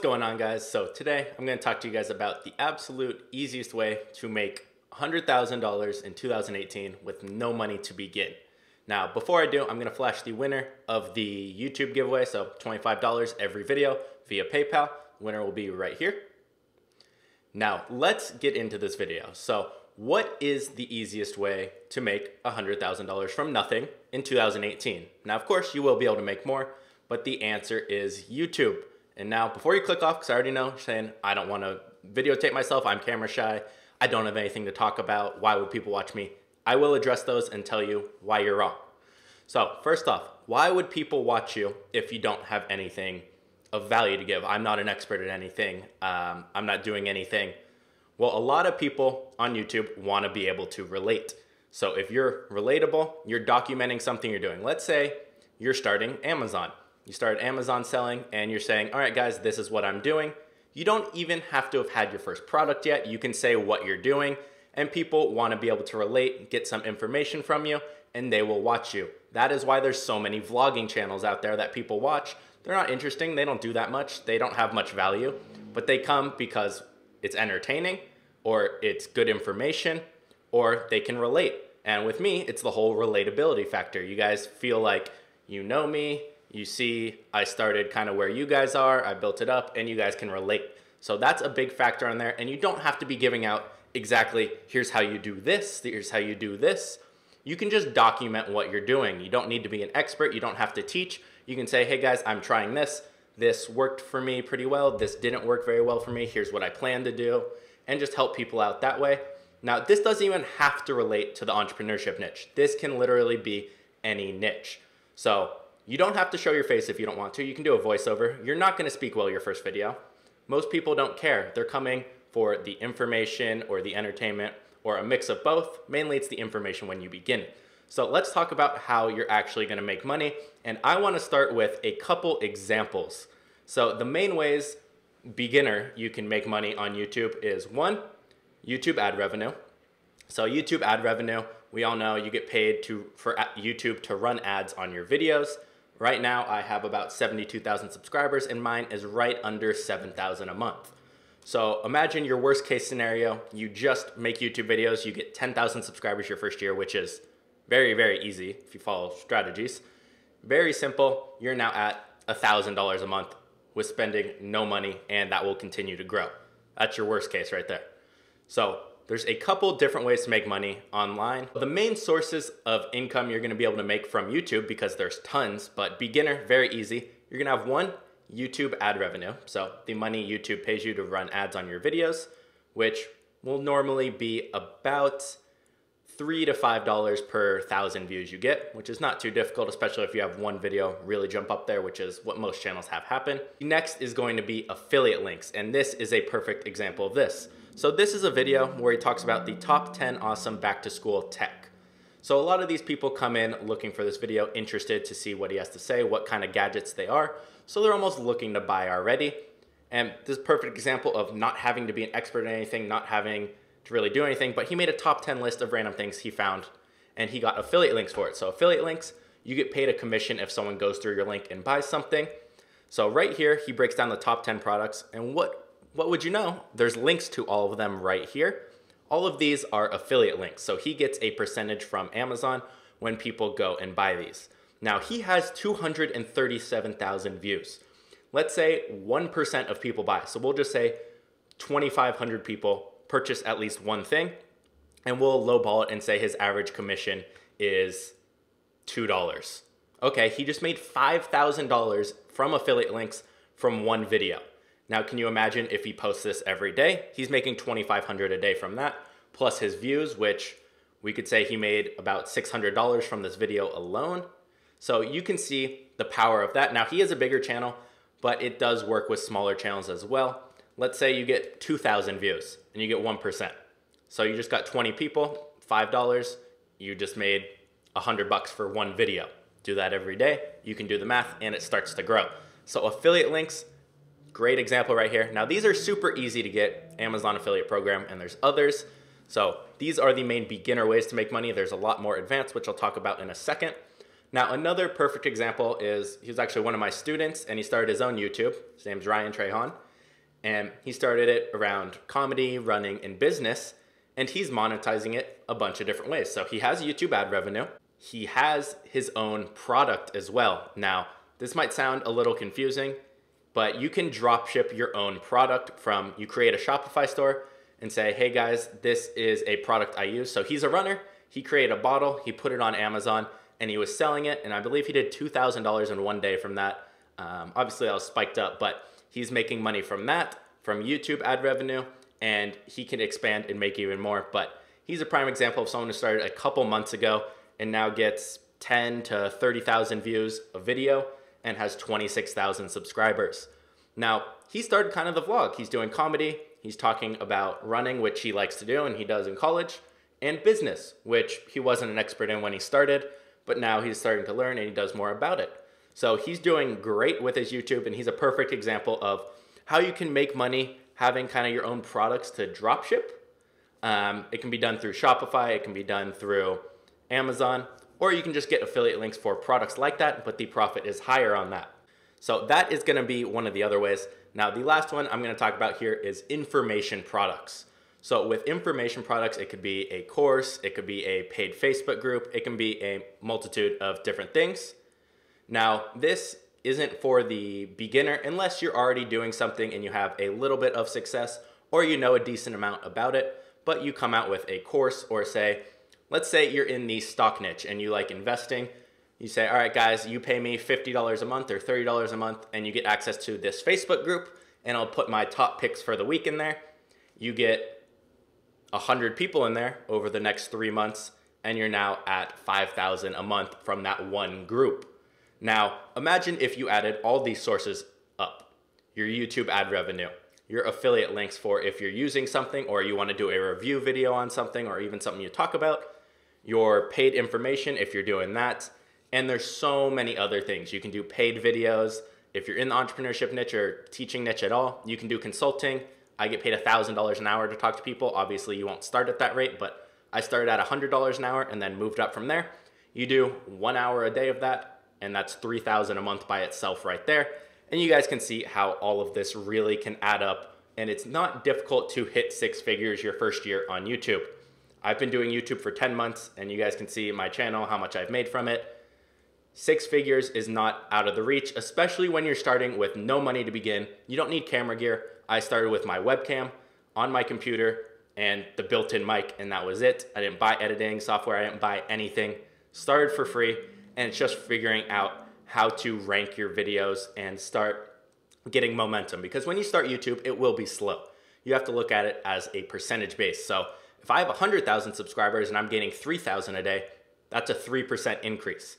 going on, guys? So today I'm going to talk to you guys about the absolute easiest way to make $100,000 in 2018 with no money to begin. Now, before I do, I'm going to flash the winner of the YouTube giveaway. So $25 every video via PayPal. The winner will be right here. Now, let's get into this video. So what is the easiest way to make $100,000 from nothing in 2018? Now, of course, you will be able to make more, but the answer is YouTube. And now, before you click off, because I already know, you're saying, I don't want to videotape myself, I'm camera shy, I don't have anything to talk about, why would people watch me? I will address those and tell you why you're wrong. So, first off, why would people watch you if you don't have anything of value to give? I'm not an expert at anything, I'm not doing anything. Well, a lot of people on YouTube want to be able to relate. So if you're relatable, you're documenting something you're doing. Let's say you're starting Amazon. You started Amazon selling and you're saying, all right, guys, this is what I'm doing. You don't even have to have had your first product yet. You can say what you're doing and people want to be able to relate, get some information from you, and they will watch you. That is why there's so many vlogging channels out there that people watch. They're not interesting. They don't do that much. They don't have much value, but they come because it's entertaining or it's good information or they can relate. And with me, it's the whole relatability factor. You guys feel like you know me. You see, I started kind of where you guys are, I built it up, and you guys can relate. So that's a big factor on there, and you don't have to be giving out exactly, here's how you do this, here's how you do this. You can just document what you're doing. You don't need to be an expert, you don't have to teach. You can say, hey guys, I'm trying this. This worked for me pretty well, this didn't work very well for me, here's what I plan to do, and just help people out that way. Now, this doesn't even have to relate to the entrepreneurship niche. This can literally be any niche. So, you don't have to show your face if you don't want to. You can do a voiceover. You're not going to speak well your first video. Most people don't care. They're coming for the information or the entertainment or a mix of both. Mainly it's the information when you begin. So let's talk about how you're actually going to make money. And I want to start with a couple examples. So the main ways beginner you can make money on YouTube is one, YouTube ad revenue. So YouTube ad revenue, we all know you get paid for YouTube to run ads on your videos. Right now, I have about 72,000 subscribers, and mine is right under 7,000 a month. So imagine your worst case scenario. You just make YouTube videos. You get 10,000 subscribers your first year, which is very, very easy if you follow strategies. Very simple. You're now at $1,000 a month with spending no money, and that will continue to grow. That's your worst case right there. So there's a couple different ways to make money online. The main sources of income you're gonna be able to make from YouTube, because there's tons, but beginner, very easy. You're gonna have one, YouTube ad revenue. So the money YouTube pays you to run ads on your videos, which will normally be about $3 to $5 per 1,000 views you get, which is not too difficult, especially if you have one video really jump up there, which is what most channels have happen. Next is going to be affiliate links, and this is a perfect example of this. So this is a video where he talks about the top 10 awesome back-to-school tech. So a lot of these people come in looking for this video, interested to see what he has to say, what kind of gadgets they are. So they're almost looking to buy already. And this is a perfect example of not having to be an expert in anything, not having to really do anything, but he made a top 10 list of random things he found, and he got affiliate links for it. So affiliate links, you get paid a commission if someone goes through your link and buys something. So right here, he breaks down the top 10 products, and what would you know? There's links to all of them right here. All of these are affiliate links. So he gets a percentage from Amazon when people go and buy these. Now he has 237,000 views. Let's say 1% of people buy. So we'll just say 2,500 people purchase at least one thing, and we'll lowball it and say his average commission is $2. Okay, he just made $5,000 from affiliate links from one video. Now, can you imagine if he posts this every day? He's making $2,500 a day from that, plus his views, which we could say he made about $600 from this video alone. So you can see the power of that. Now, he has a bigger channel, but it does work with smaller channels as well. Let's say you get 2,000 views and you get 1%. So you just got 20 people, $5. You just made $100 for one video. Do that every day. You can do the math and it starts to grow. So affiliate links, great example right here. Now these are super easy to get, Amazon affiliate program, and there's others. So these are the main beginner ways to make money. There's a lot more advanced, which I'll talk about in a second. Now another perfect example is, he was actually one of my students and he started his own YouTube. His name's Ryan Trehan. And he started it around comedy, running, and business, and he's monetizing it a bunch of different ways. So he has YouTube ad revenue. He has his own product as well. Now, this might sound a little confusing, but you can drop ship your own product from, you create a Shopify store and say, hey guys, this is a product I use. So he's a runner. He created a bottle, he put it on Amazon, and he was selling it. And I believe he did $2,000 in one day from that. Obviously that was spiked up, but he's making money from that, from YouTube ad revenue, and he can expand and make even more. But he's a prime example of someone who started a couple months ago and now gets 10 to 30,000 views a video and has 26,000 subscribers. Now, he started kind of the vlog. He's doing comedy, he's talking about running, which he likes to do and he does in college, and business, which he wasn't an expert in when he started, but now he's starting to learn and he does more about it. So he's doing great with his YouTube, and he's a perfect example of how you can make money having kind of your own products to drop ship. It can be done through Shopify, it can be done through Amazon, or you can just get affiliate links for products like that, but the profit is higher on that. So that is gonna be one of the other ways. Now, the last one I'm gonna talk about here is information products. So with information products, it could be a course, it could be a paid Facebook group, it can be a multitude of different things. Now, this isn't for the beginner unless you're already doing something and you have a little bit of success or you know a decent amount about it, but you come out with a course, or say, let's say you're in the stock niche and you like investing. You say, all right, guys, you pay me $50 a month or $30 a month and you get access to this Facebook group, and I'll put my top picks for the week in there. You get 100 people in there over the next 3 months, and you're now at 5,000 a month from that one group. Now, imagine if you added all these sources up: your YouTube ad revenue, your affiliate links for if you're using something or you want to do a review video on something or even something you talk about, your paid information if you're doing that, and there's so many other things. You can do paid videos. If you're in the entrepreneurship niche or teaching niche at all, you can do consulting. I get paid $1,000 an hour to talk to people. Obviously, you won't start at that rate, but I started at $100 an hour and then moved up from there. You do 1 hour a day of that, and that's $3,000 a month by itself right there. And you guys can see how all of this really can add up, and it's not difficult to hit 6 figures your first year on YouTube. I've been doing YouTube for 10 months, and you guys can see my channel, how much I've made from it. 6 figures is not out of the reach, especially when you're starting with no money to begin. You don't need camera gear. I started with my webcam on my computer and the built-in mic, and that was it. I didn't buy editing software, I didn't buy anything. Started for free, and it's just figuring out how to rank your videos and start getting momentum. Because when you start YouTube, it will be slow. You have to look at it as a percentage base. So if I have 100,000 subscribers and I'm gaining 3,000 a day, that's a 3% increase.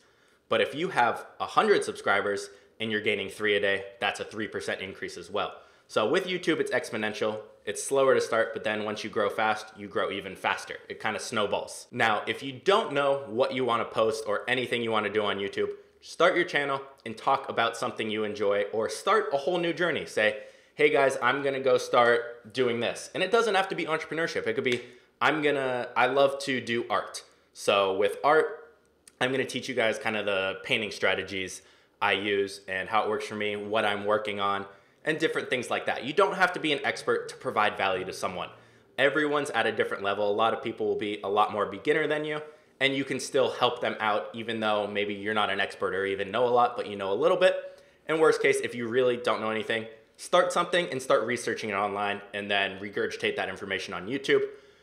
But if you have 100 subscribers and you're gaining 3 a day, that's a 3% increase as well. So with YouTube, it's exponential. It's slower to start, but then once you grow fast, you grow even faster. It kind of snowballs. Now, if you don't know what you want to post or anything you want to do on YouTube, start your channel and talk about something you enjoy, or start a whole new journey. Say, hey guys, I'm gonna go start doing this. And it doesn't have to be entrepreneurship. It could be, I love to do art. So with art, I'm gonna teach you guys kind of the painting strategies I use and how it works for me, what I'm working on, and different things like that. You don't have to be an expert to provide value to someone. Everyone's at a different level. A lot of people will be a lot more beginner than you, and you can still help them out even though maybe you're not an expert or even know a lot, but you know a little bit. And worst case, if you really don't know anything, start something and start researching it online and then regurgitate that information on YouTube,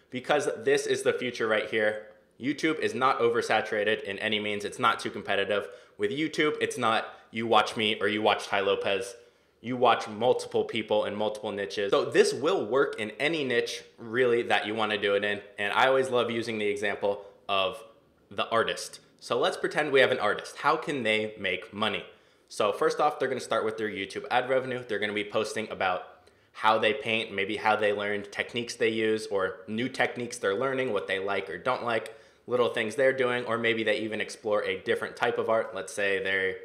because this is the future right here. YouTube is not oversaturated in any means. It's not too competitive. With YouTube, it's not you watch me or you watch Ty Lopez. You watch multiple people in multiple niches. So this will work in any niche really that you want to do it in. And I always love using the example of the artist. So let's pretend we have an artist. How can they make money? So first off, they're going to start with their YouTube ad revenue. They're going to be posting about how they paint, maybe how they learned, techniques they use, or new techniques they're learning, what they like or don't like, little things they're doing, or maybe they even explore a different type of art. Let's say they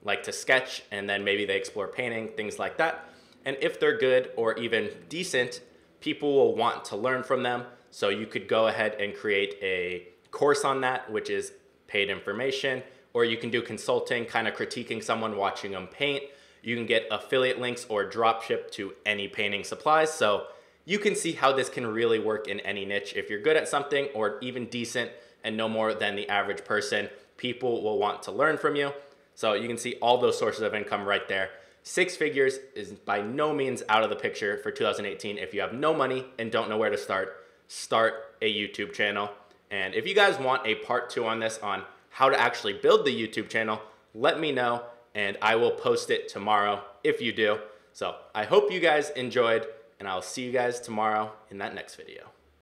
like to sketch and then maybe they explore painting, things like that. And if they're good or even decent, people will want to learn from them. So you could go ahead and create a course on that, which is paid information, or you can do consulting, kind of critiquing someone, watching them paint. You can get affiliate links or drop ship to any painting supplies. So you can see how this can really work in any niche. If you're good at something or even decent and no more than the average person, people will want to learn from you. So you can see all those sources of income right there. 6 figures is by no means out of the picture for 2018. If you have no money and don't know where to start a YouTube channel. And if you guys want a part 2 on this, on how to actually build the YouTube channel, let me know and I will post it tomorrow if you do. So I hope you guys enjoyed, and I'll see you guys tomorrow in that next video.